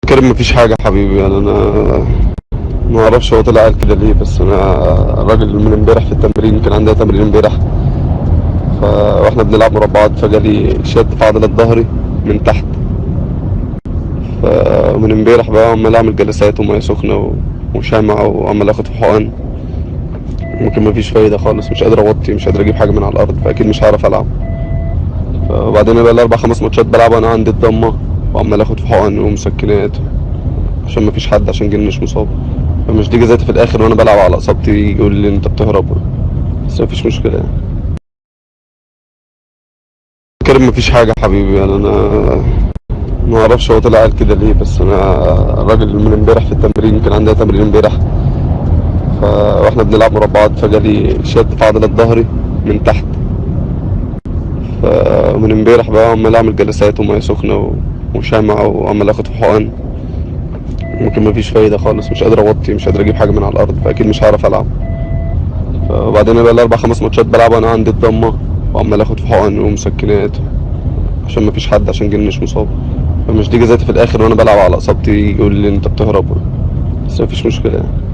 كريم مفيش حاجة حبيبي، يعني أنا ما أعرفش هو طلع قال كده ليه، بس أنا الراجل من امبارح في التمرين، كان عندنا تمرين امبارح واحنا بنلعب مربعات، فجالي شد في عضلة ظهري من تحت. فمن امبارح بقى عمال أعمل جلسات ومية سخنة وشمع وعمال آخد في حقن. ممكن مفيش فايدة خالص، مش قادر أوطي، مش قادر أجيب حاجة من على الأرض، فأكيد مش هعرف ألعب. وبعدين بقى الأربع خمس ماتشات بلعب وأنا عندي الضمة، وعمال آخد في حقن ومسكنات عشان مفيش حد، عشان جن مش مصاب. فمش تيجي ذاتي في الاخر وانا بلعب على اصابتي يقول لي انت بتهرب، بس مفيش مشكله يعني. كريم مفيش حاجه حبيبي، يعني انا ما اعرفش هو طلع قال كده ليه، بس انا الراجل من امبارح في التمرين، كان عندنا تمرين امبارح واحنا بنلعب مربعات، فجالي شد في عضله ظهري من تحت. فمن امبارح بقى عمال اعمل جلسات وميه سخنه وشمع وعمال اخد في حقن. ممكن مفيش فايده خالص، مش قادر اوطي، مش قادر اجيب حاجه من على الارض، فاكيد مش هعرف العب. وبعدين بقى الاربع خمس ماتشات بلعب وانا عندي الضمه، وعمال اخد في حقن ومسكنات عشان مفيش حد، عشان جن مش مصاب. فمش تيجي ذاتي في الاخر وانا بلعب على اصابتي يقول لي انت بتهرب، بس مفيش مشكله يعني.